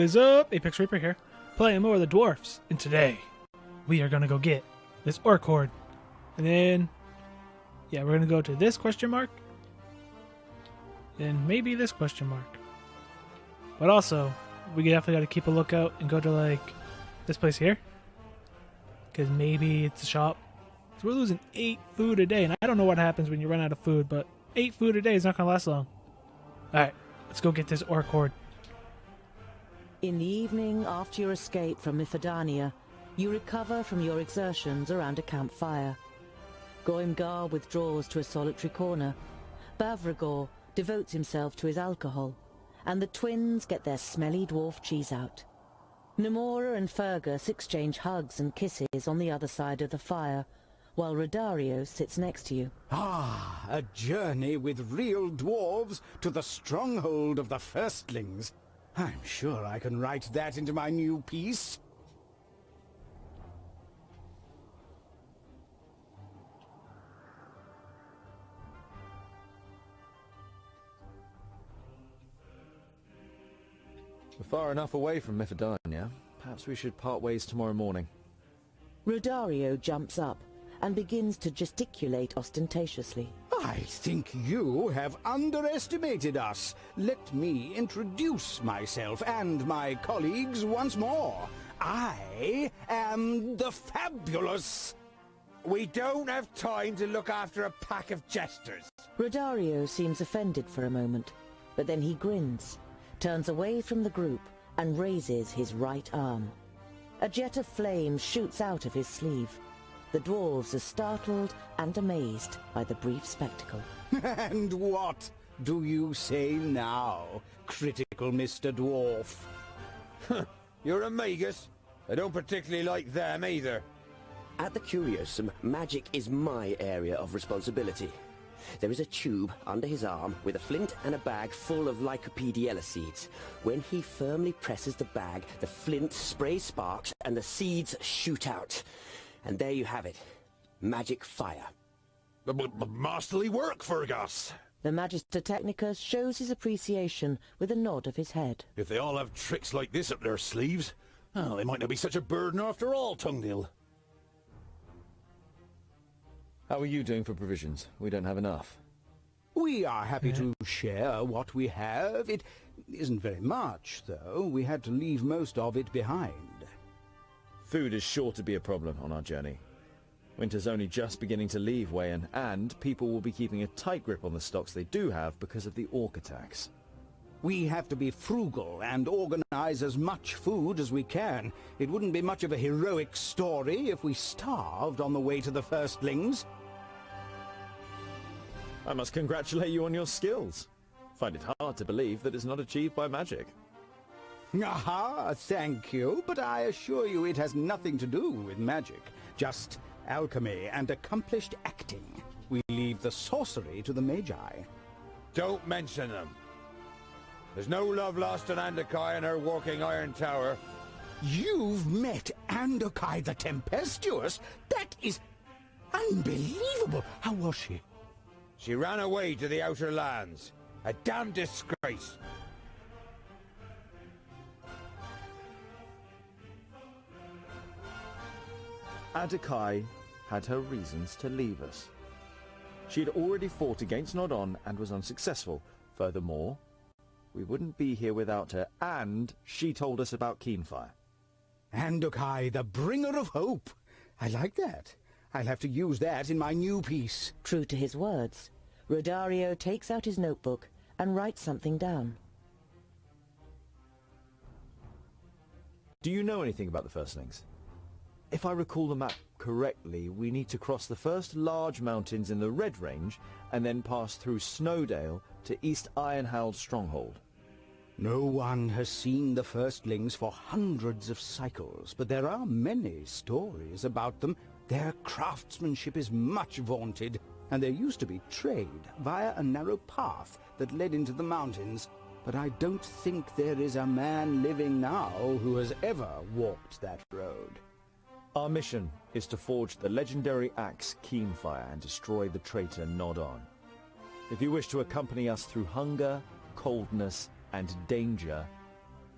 What is up? ApexReaper here, playing more of the Dwarves, and today we are gonna go get this orc horde, and then we're gonna go to this question mark, and maybe this question mark, but also we definitely gotta keep a lookout and go to like this place here, because maybe it's a shop. So we're losing 8 food a day, and I don't know what happens when you run out of food, but 8 food a day is not gonna last long. All right, let's go get this orc horde. In the evening, after your escape from Mithadania, you recover from your exertions around a campfire. Goimgar withdraws to a solitary corner. Bavragor devotes himself to his alcohol, and the twins get their smelly dwarf cheese out. Nemora and Fergus exchange hugs and kisses on the other side of the fire, while Rodario sits next to you. Ah, a journey with real dwarves to the stronghold of the firstlings. I'm sure I can write that into my new piece. We're far enough away from Mithadania. Perhaps we should part ways tomorrow morning. Rodario jumps up and begins to gesticulate ostentatiously. I think you have underestimated us. Let me introduce myself and my colleagues once more. I am the Fabulous. We don't have time to look after a pack of jesters. Rodario seems offended for a moment, but then he grins, turns away from the group, and raises his right arm. A jet of flame shoots out of his sleeve. The dwarves are startled and amazed by the brief spectacle. And what do you say now, critical Mr. Dwarf? You're a magus. I don't particularly like them either. At the Curiosum, magic is my area of responsibility. There is a tube under his arm with a flint and a bag full of Lycopediella seeds. When he firmly presses the bag, the flint sprays sparks and the seeds shoot out. And there you have it. Magic fire. Masterly work, Fergus. The Magister Technicus shows his appreciation with a nod of his head. If they all have tricks like this up their sleeves, well, they might not be such a burden after all, Tungdil. How are you doing for provisions? We don't have enough. We are happy to share what we have. It isn't very much, though. We had to leave most of it behind. Food is sure to be a problem on our journey. Winter's only just beginning to leave Wayan, and people will be keeping a tight grip on the stocks they do have because of the orc attacks. We have to be frugal and organize as much food as we can. It wouldn't be much of a heroic story if we starved on the way to the firstlings. I must congratulate you on your skills. Find it hard to believe that it's not achieved by magic. Aha, thank you, but I assure you it has nothing to do with magic. Just alchemy and accomplished acting. We leave the sorcery to the magi. Don't mention them. There's no love lost on Andakai and her working iron tower. You've met Andakai the Tempestuous? That is unbelievable. How was she? She ran away to the Outer Lands. A damn disgrace. Adakai had her reasons to leave us. She had already fought against Nodon and was unsuccessful. Furthermore, we wouldn't be here without her, and she told us about Keenfire. Andakai, the bringer of hope. I like that. I'll have to use that in my new piece. True to his words, Rodario takes out his notebook and writes something down. Do you know anything about the firstlings? If I recall the map correctly, we need to cross the first large mountains in the Red Range and then pass through Snowdale to East Ironhowl's stronghold. No one has seen the firstlings for hundreds of cycles, but there are many stories about them. Their craftsmanship is much vaunted, and there used to be trade via a narrow path that led into the mountains. But I don't think there is a man living now who has ever walked that road. Our mission is to forge the legendary axe Keenfire and destroy the traitor Nodon. If you wish to accompany us through hunger, coldness, and danger,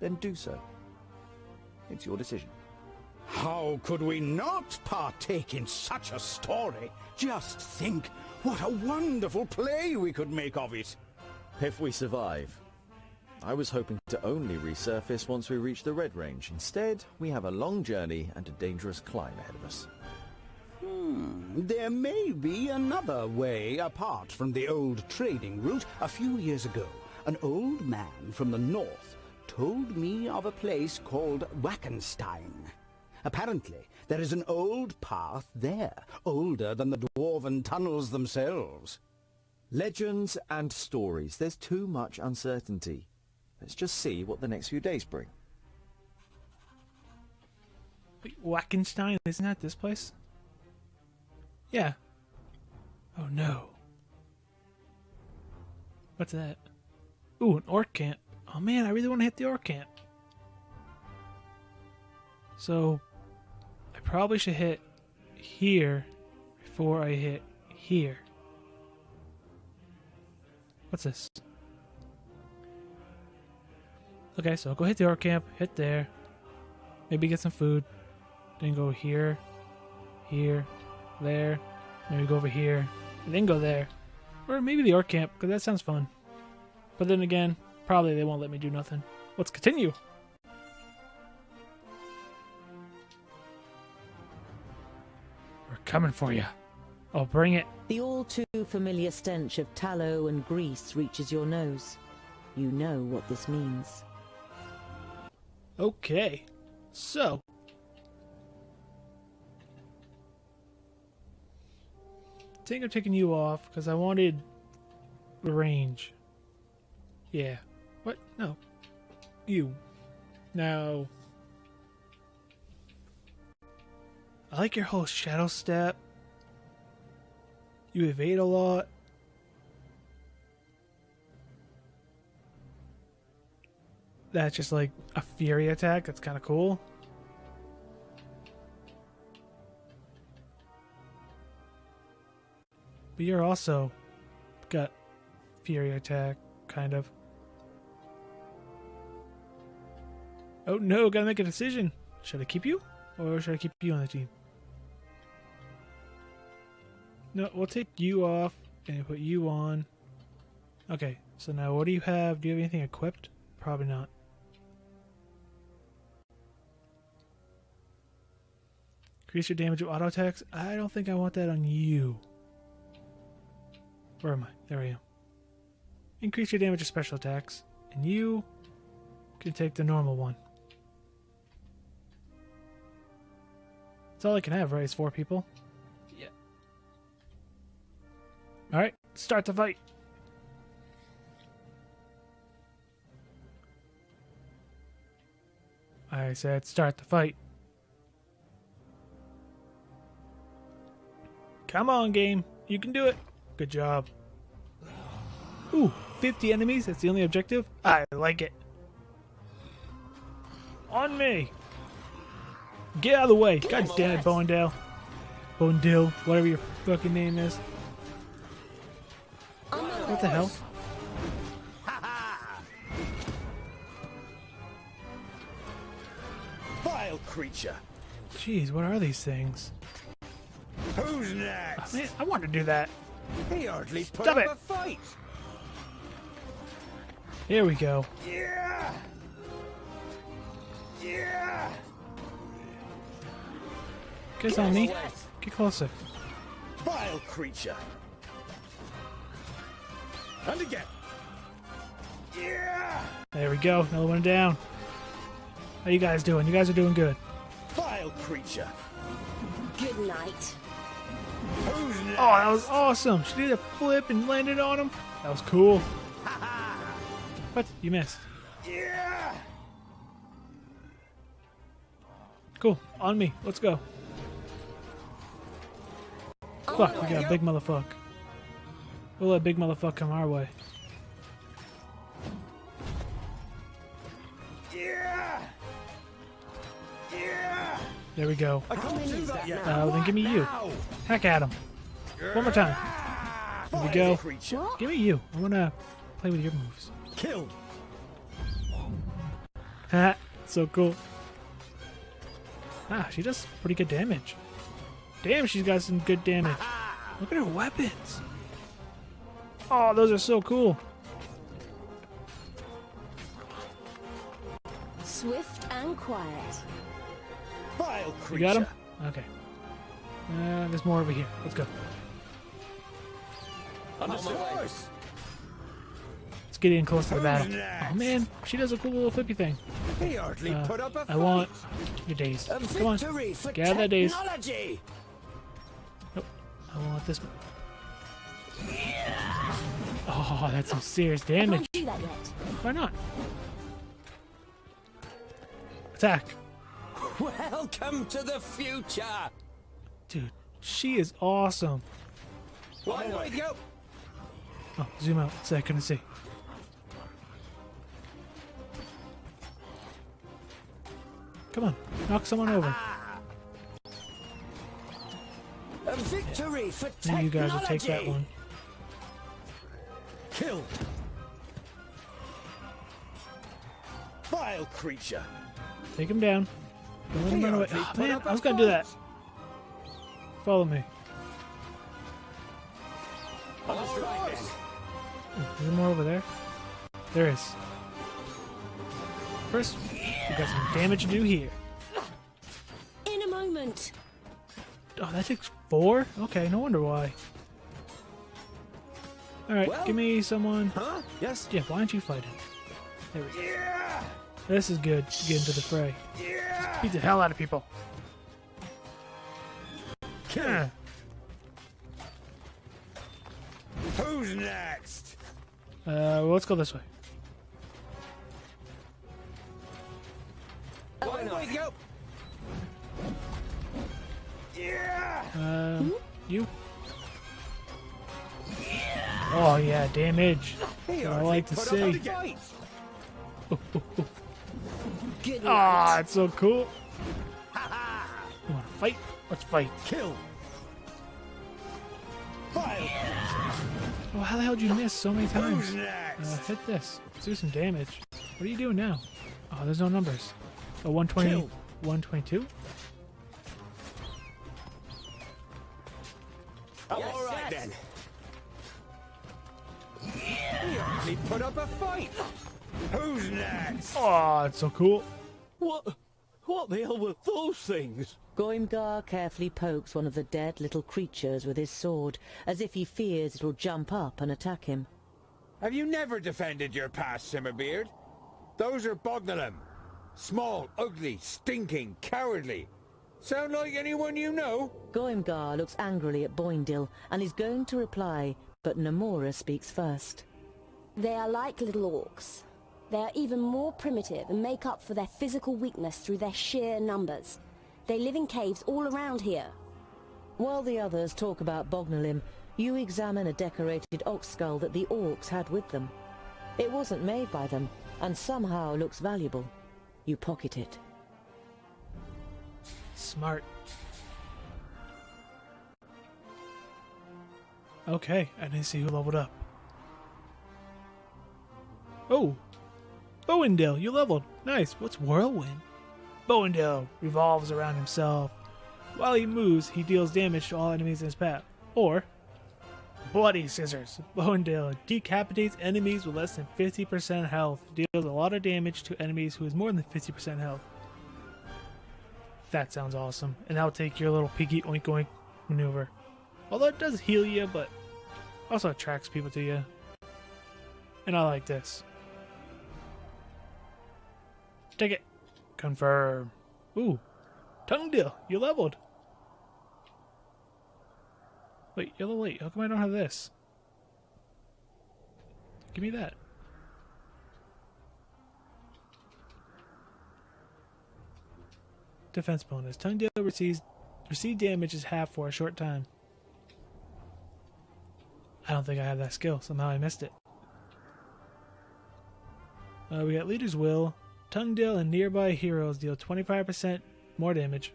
then do so. it's your decision. How could we not partake in such a story? Just think, what a wonderful play we could make of it. If we survive. I was hoping to only resurface once we reach the Red Range. Instead, we have a long journey and a dangerous climb ahead of us. There may be another way apart from the old trading route. A few years ago, an old man from the north told me of a place called Wackenstein. Apparently, there is an old path there, older than the dwarven tunnels themselves. Legends and stories. There's too much uncertainty. Let's just see what the next few days bring. Wait, Wackenstein, isn't that this place? Yeah. Oh no. What's that? Ooh, an orc camp. Oh man, I really want to hit the orc camp. So, I probably should hit here before I hit here. What's this? Okay, so I'll go hit the orc camp, hit there. Maybe get some food. Then go here, here, there. Maybe go over here, and then go there. Or maybe the orc camp, because that sounds fun. But then again, probably they won't let me do nothing. Let's continue. We're coming for you. Oh, bring it. The all too familiar stench of tallow and grease reaches your nose. You know what this means. Okay, so I think I'm taking you off because I wanted range. Yeah. What? No. You. Now. I like your whole shadow step. You evade a lot. That's just like a fury attack. That's kind of cool. But you're also got fury attack, kind of. Oh no, gotta make a decision. Should I keep you? Or should I keep you on the team? No, we'll take you off and put you on. Okay, so now what do you have? Do you have anything equipped? Probably not. Increase your damage with auto attacks. I don't think I want that on you. Where am I? There I am. Increase your damage with special attacks. And you can take the normal one. That's all I can have, right? It's 4 people? Yeah. Alright, start the fight. I said start the fight. Come on, game. You can do it. Good job. Ooh, 50 enemies. That's the only objective. I like it. On me. Get out of the way. God damn it, Boندale. Bondil, whatever your fucking name is. What the hell? Vile creature. Jeez, what are these things? Who's next? Oh, man, I want to do that. He hardly put Stop up it. a fight. Here we go. Yeah. Yeah. Get on me. Get closer. Vile creature. And again. Yeah. There we go. Another one down. How you guys doing? You guys are doing good. Vile creature. Good night. Who's next? Oh, that was awesome. She did a flip and landed on him. That was cool. What? You missed. Yeah. Cool. On me. Let's go. Fuck, we got a big motherfucker. We'll let big motherfucker come our way. Yeah. Yeah. There we go. I can't do that yet. Then give me you. Now. Hack at him. One more time. There we go. Creature. Give me you. I want to play with your moves. Killed. Ha! So cool. Ah, she does pretty good damage. Damn, she's got some good damage. Look at her weapons. Oh, those are so cool. Swift and quiet. Vile creature. You got him? Okay. There's more over here. Let's go. Understood. Let's get in close to the battle. next? Oh man, she does a cool little flippy thing. He hardly put up a I fight. want your days. A Come on. victory for Gather that days. technology! Nope. I want this one. Oh, that's some serious I damage. can't do that yet. Why not? Attack. Welcome to the future! Dude, she is awesome. One way to go. Oh, zoom out so I couldn't see. Come on, knock someone over. A victory for Maybe technology! you guys will take that one. Kill. Vile creature. Take him down. Don't let him He run away. hardly Oh, put man, up a I was gonna do that. fight. Follow me. All right, then. Is there more over there? There is. First, we got some damage to do here. In a moment. Oh, that takes 4? Okay, no wonder why. Alright, Well- give me someone. Huh? Yes? Yeah, why don't you fight him? There we go. Yeah. This is good to get into the fray. Yeah. Beat the hell out of people. Kill. Who's next? Well, let's go this way. One way to go. Yeah. You? Oh yeah, damage. He I hardly like to put up see. a fight. Good Ah, night. it's so cool. You wanna fight? Let's fight. Kill. Vile. Oh, how the hell did you miss so many times? Who's next? Hit this. Let's do some damage. What are you doing now? Oh, there's no numbers. Oh, 120, Kill. 122? All right then. He hardly put up a fight. Who's next? Oh, it's so cool. What the hell were those things? Goimgar carefully pokes one of the dead little creatures with his sword, as if he fears it'll jump up and attack him. Have you never defended your past, Simmerbeard? Those are bögnilim. Small, ugly, stinking, cowardly. Sound like anyone you know? Goimgar looks angrily at Boindil and is going to reply, but Namora speaks first. They are like little orcs. They are even more primitive and make up for their physical weakness through their sheer numbers. They live in caves all around here. While the others talk about bögnilim, you examine a decorated ox skull that the orcs had with them. It wasn't made by them, and somehow looks valuable. You pocket it. Smart. Okay, I didn't see who leveled up. Oh! Boindil, you leveled. Nice. What's Whirlwind? Boindil revolves around himself. While he moves, he deals damage to all enemies in his path. Or, Bloody Scissors. Boindil decapitates enemies with less than 50% health. Deals a lot of damage to enemies who has more than 50% health. That sounds awesome. And that'll take your little piggy oink oink maneuver. Although it does heal you, but also attracts people to you. And I like this. Take it. Confirm. Ooh. Tongue deal. You leveled. Wait, you're level 8. How come I don't have this? Give me that. Defense bonus. Tongue deal receive damage is half for a short time. I don't think I have that skill. Somehow I missed it. We got Leader's Will. Tongue deal and nearby heroes deal 25% more damage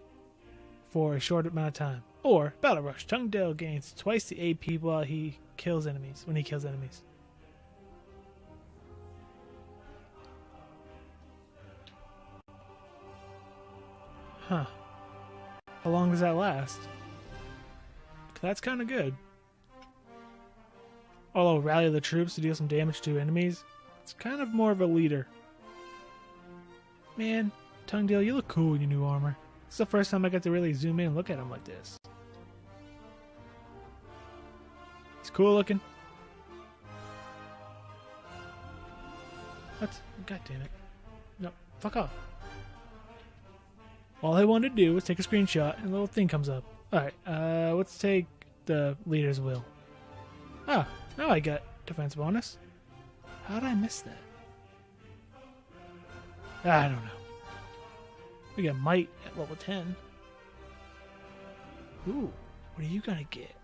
for a short amount of time. Or Battle Rush. Tongue deal gains twice the AP while he kills enemies. When he kills enemies. Huh. How long does that last? That's kind of good. Although rally the troops to deal some damage to enemies, it's kind of more of a leader. Man, Tungdale, you look cool in your new armor. It's the first time I got to really zoom in and look at him like this. He's cool looking. What? God damn it. No, fuck off. All I wanted to do was take a screenshot and a little thing comes up. Alright, let's take the leader's will. Ah, now I got defense bonus. How did I miss that? I don't know. We got might at level 10. Ooh, what are you gonna get?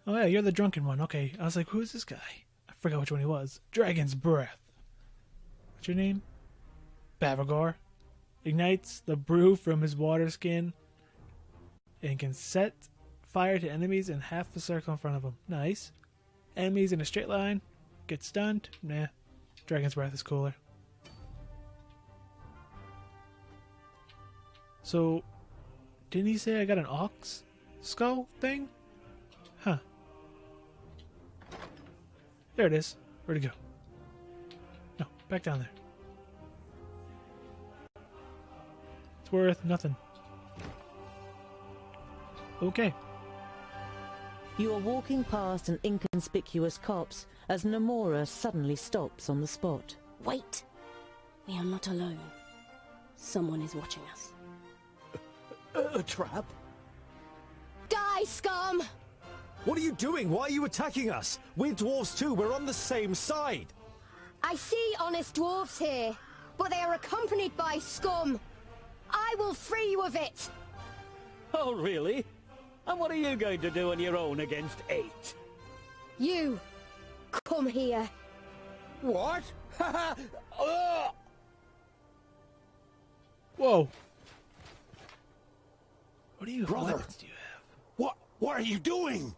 Oh yeah, you're the drunken one. Okay, I was like, who's this guy? I forgot which one he was. Dragon's Breath. What's your name? Bavagor. Ignites the brew from his water skin and can set fire to enemies in half the circle in front of him. Nice. Enemies in a straight line get stunned. Nah. Dragon's Breath is cooler. So, didn't he say I got an ox skull thing? Huh. There it is. Where'd it go? No, back down there. It's worth nothing. Okay. You are walking past an inconspicuous copse as Nomura suddenly stops on the spot. Wait. We are not alone. Someone is watching us. A trap? Die, scum! What are you doing? Why are you attacking us? We're dwarves too. We're on the same side. I see honest dwarves here, but they are accompanied by scum. I will free you of it. Oh, really? And what are you going to do on your own against 8? You, come here. What? Whoa. What do you Brother. weapons do you have? What are you doing?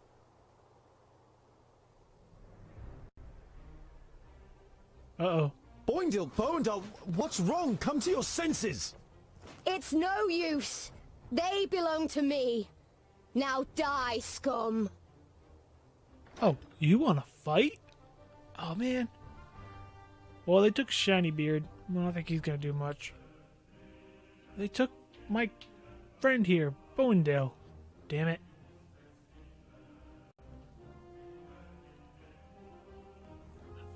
Uh-oh. Boindle, what's wrong? Come to your senses. It's no use. They belong to me. Now die, scum. Oh, you want to fight? Oh, man. Well, they took Shiny Beard. I don't think he's going to do much. They took my friend here, Boindale. Damn it.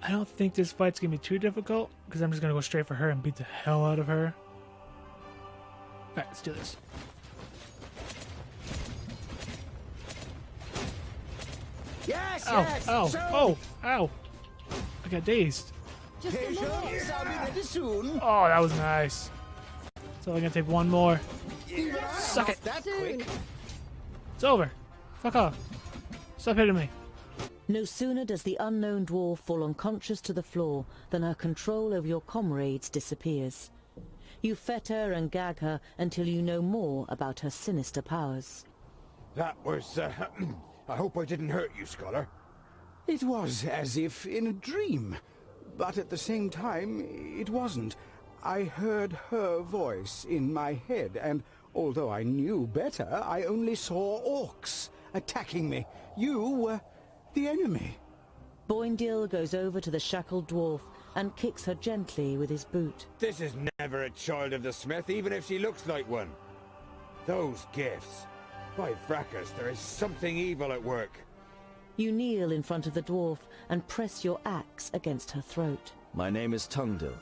I don't think this fight's going to be too difficult, because I'm just going to go straight for her and beat the hell out of her. Alright, let's do this. Yes, Ow, yes. ow, soon. oh, ow. I got dazed. Just a minute. I'll be ready soon. Oh, that was nice. So I'm going to take one more. Suck it. That Soon. quick. It's over. Fuck off. Stop hitting me. No sooner does the unknown dwarf fall unconscious to the floor than her control over your comrades disappears. You fetter and gag her until you know more about her sinister powers. That was, I hope I didn't hurt you, Scholar. It was as if in a dream, but at the same time, it wasn't. I heard her voice in my head, and although I knew better, I only saw orcs attacking me. You were the enemy. Boindale goes over to the shackled dwarf and kicks her gently with his boot. This is never a child of the smith, even if she looks like one. Those gifts. By Fracas, there is something evil at work. You kneel in front of the dwarf and press your axe against her throat. My name is Tungdil.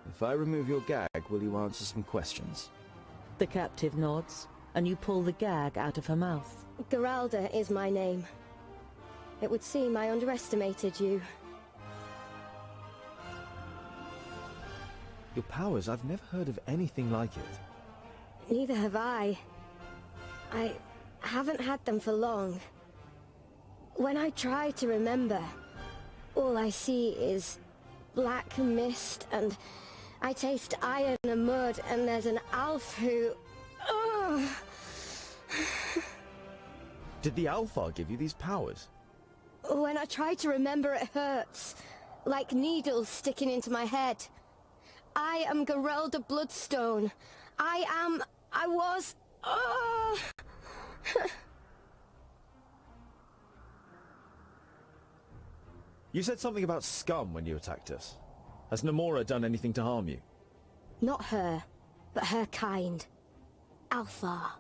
If I remove your gag, will you answer some questions? The captive nods, and you pull the gag out of her mouth. Geralda is my name. It would seem I underestimated you. Your powers, I've never heard of anything like it. Neither have I. I haven't had them for long. When I try to remember, all I see is black mist, and I taste iron and mud, and there's an elf who... Ugh. Did the Alpha give you these powers? When I try to remember, it hurts. Like needles sticking into my head. I am Gerelda Bloodstone. I was... You said something about scum when you attacked us. Has Namora done anything to harm you? Not her, but her kind. Alpha.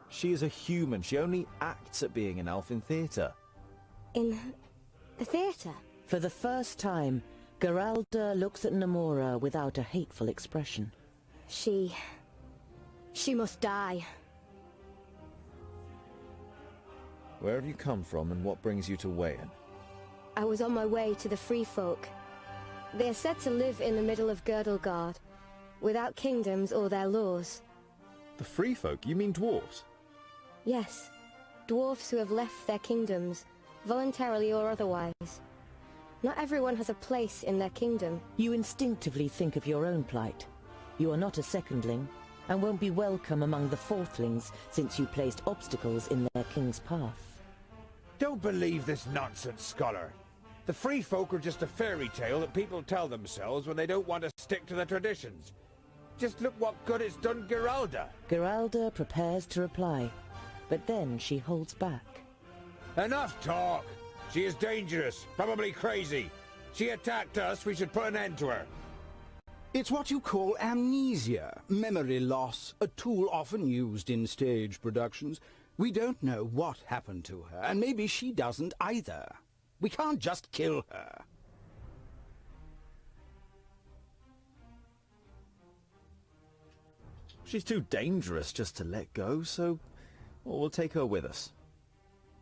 She is a human. She only acts at being an elf in theatre. In the theatre? For the first time, Geralda looks at Namora without a hateful expression. She must die. Where have you come from and what brings you to Wayan? I was on my way to the Free Folk. They are said to live in the middle of Girdlegard, without kingdoms or their laws. The Free Folk? You mean dwarves? Yes, dwarfs who have left their kingdoms, voluntarily or otherwise. Not everyone has a place in their kingdom. You instinctively think of your own plight. You are not a secondling, and won't be welcome among the fourthlings since you placed obstacles in their king's path. Don't believe this nonsense, scholar. The Free Folk are just a fairy tale that people tell themselves when they don't want to stick to the traditions. Just look what good it's done Geralda. Geralda prepares to reply, but then she holds back. Enough talk! She is dangerous, probably crazy. She attacked us, we should put an end to her. It's what you call amnesia, memory loss, a tool often used in stage productions. We don't know what happened to her, and maybe she doesn't either. We can't just kill her. She's too dangerous just to let go, so we'll take her with us.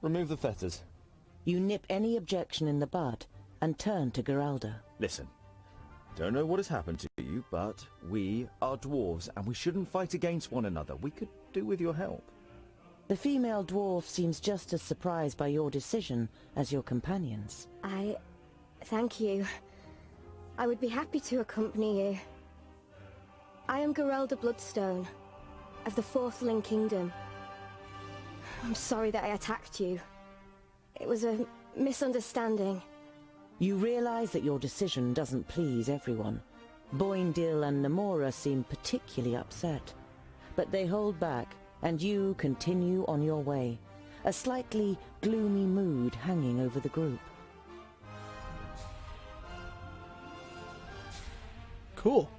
Remove the fetters. You nip any objection in the bud and turn to Geralda. Listen, don't know what has happened to you, but we are dwarves and we shouldn't fight against one another. We could do with your help. The female dwarf seems just as surprised by your decision as your companions. Thank you. I would be happy to accompany you. I am Gerelda Bloodstone, of the Fourthling Kingdom. I'm sorry that I attacked you. It was a misunderstanding. You realize that your decision doesn't please everyone. Boindil and Namora seem particularly upset. But they hold back, and you continue on your way, a slightly gloomy mood hanging over the group. Cool.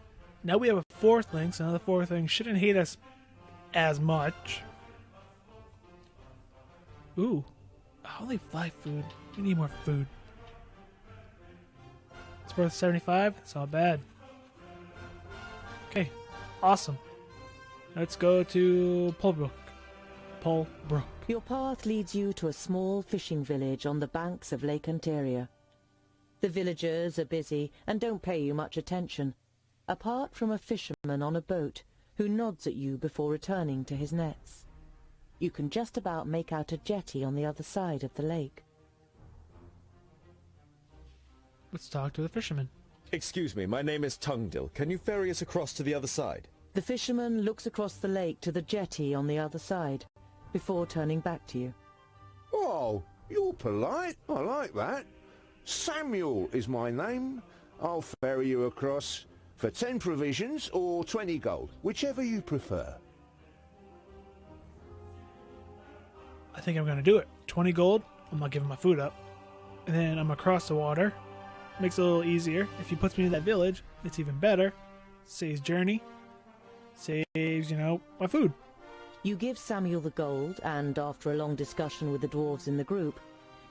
Now we have a fourthling, so now the fourthling shouldn't hate us as much. Ooh. Only 5 food. We need more food. It's worth 75. It's not bad. Okay. Awesome. Let's go to Polbrook. Your path leads you to a small fishing village on the banks of Lake Ontario. The villagers are busy and don't pay you much attention, apart from a fisherman on a boat who nods at you before returning to his nets. You can just about make out a jetty on the other side of the lake. Let's talk to the fisherman. Excuse me, my name is Tungdil. Can you ferry us across to the other side? The fisherman looks across the lake to the jetty on the other side, before turning back to you. Oh, you're polite. I like that. Samuel is my name. I'll ferry you across for 10 provisions or 20 gold, whichever you prefer. I think I'm going to do it. 20 gold. I'm not giving my food up. And then I'm going to cross the water. Makes it a little easier. If he puts me in that village, it's even better. Saves journey. Saves, my food. You give Samuel the gold, and after a long discussion with the dwarves in the group,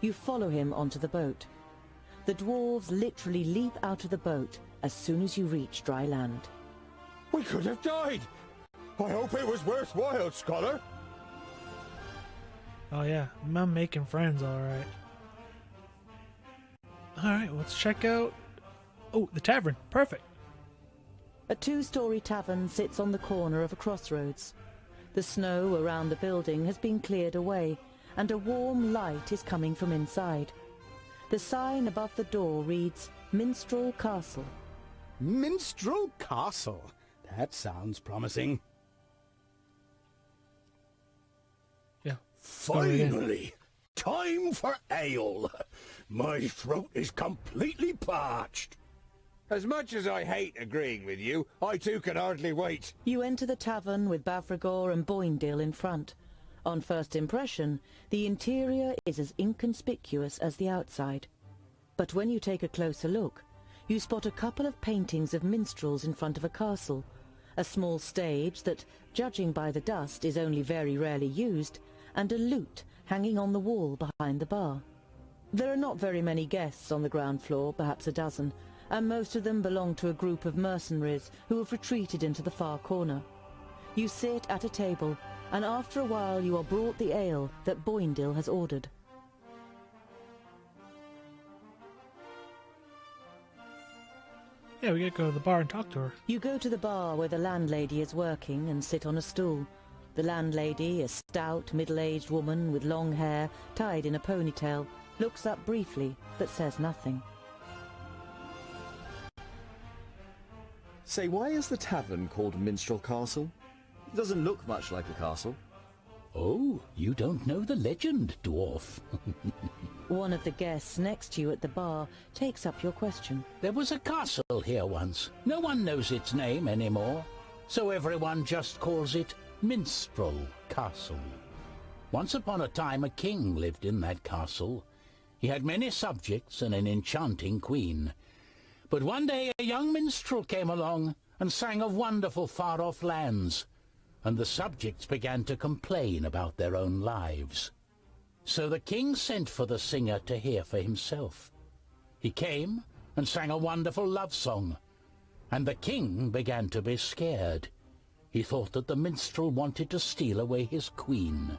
you follow him onto the boat. The dwarves literally leap out of the boat as soon as you reach dry land. We could have died! I hope it was worthwhile, scholar! Oh yeah, I'm making friends, alright. Alright, let's check out... Oh, the tavern. Perfect. A 2-story tavern sits on the corner of a crossroads. The snow around the building has been cleared away, and a warm light is coming from inside. The sign above the door reads, Minstrel Castle. Minstrel Castle? That sounds promising. Yeah. Finally! Time for ale! My throat is completely parched. As much as I hate agreeing with you, I too can hardly wait. You enter the tavern with Bavragor and Boindil in front. On first impression, the interior is as inconspicuous as the outside. But when you take a closer look, you spot a couple of paintings of minstrels in front of a castle, a small stage that, judging by the dust, is only very rarely used, and a lute hanging on the wall behind the bar. There are not very many guests on the ground floor, perhaps a dozen, and most of them belong to a group of mercenaries who have retreated into the far corner. You sit at a table, and after a while you are brought the ale that Boindil has ordered. Yeah, we gotta go to the bar and talk to her. You go to the bar where the landlady is working and sit on a stool. The landlady, a stout, middle-aged woman with long hair tied in a ponytail, looks up briefly but says nothing. Say, why is the tavern called Minstrel Castle? It doesn't look much like a castle. Oh, you don't know the legend, dwarf. One of the guests next to you at the bar takes up your question. There was a castle here once. No one knows its name anymore, so everyone just calls it Minstrel Castle. Once upon a time a king lived in that castle. He had many subjects and an enchanting queen. But one day a young minstrel came along and sang of wonderful far-off lands, and the subjects began to complain about their own lives. So the king sent for the singer to hear for himself. He came and sang a wonderful love song, and the king began to be scared. He thought that the minstrel wanted to steal away his queen.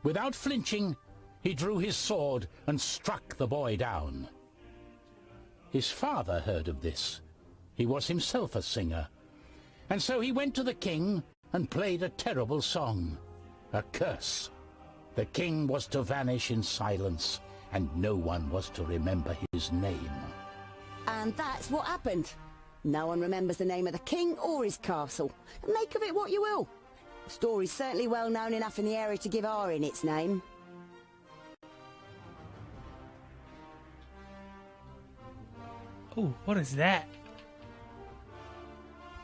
Without flinching, he drew his sword and struck the boy down. His father heard of this. He was himself a singer, and so he went to the king and played a terrible song, a curse. The king was to vanish in silence, and no one was to remember his name. And that's what happened. No one remembers the name of the king or his castle. Make of it what you will. The story's certainly well known enough in the area to give Arin its name. Oh, what is that?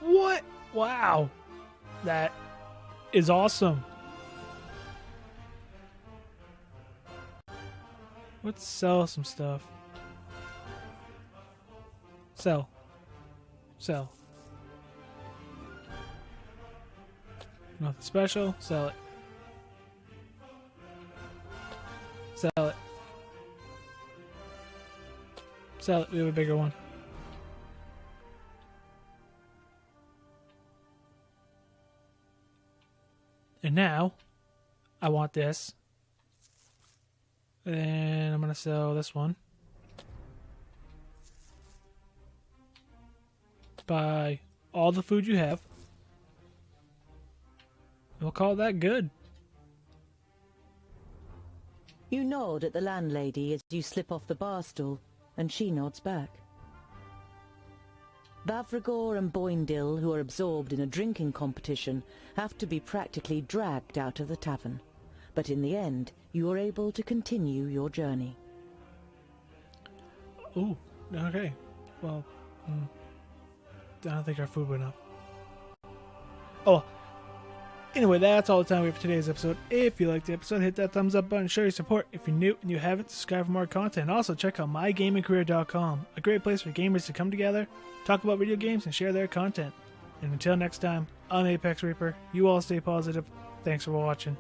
What? Wow. That is awesome. Let's sell some stuff. Sell. Sell. Nothing special. Sell it. Sell it. Sell it. We have a bigger one. And now, I want this. And I'm going to sell this one. Buy all the food you have. We'll call that good. You nod at the landlady as you slip off the bar stool, and she nods back. Bavragor and Boindil, who are absorbed in a drinking competition, have to be practically dragged out of the tavern. But in the end, you are able to continue your journey. Ooh, okay. Well, I don't think our food went up. Oh, anyway, that's all the time we have for today's episode. If you liked the episode, hit that thumbs up button, show your support. If you're new and you haven't, subscribe for more content. Also, check out mygamingcareer.com, a great place for gamers to come together, talk about video games, and share their content. And until next time, I'm ApexReaper. You all stay positive. Thanks for watching.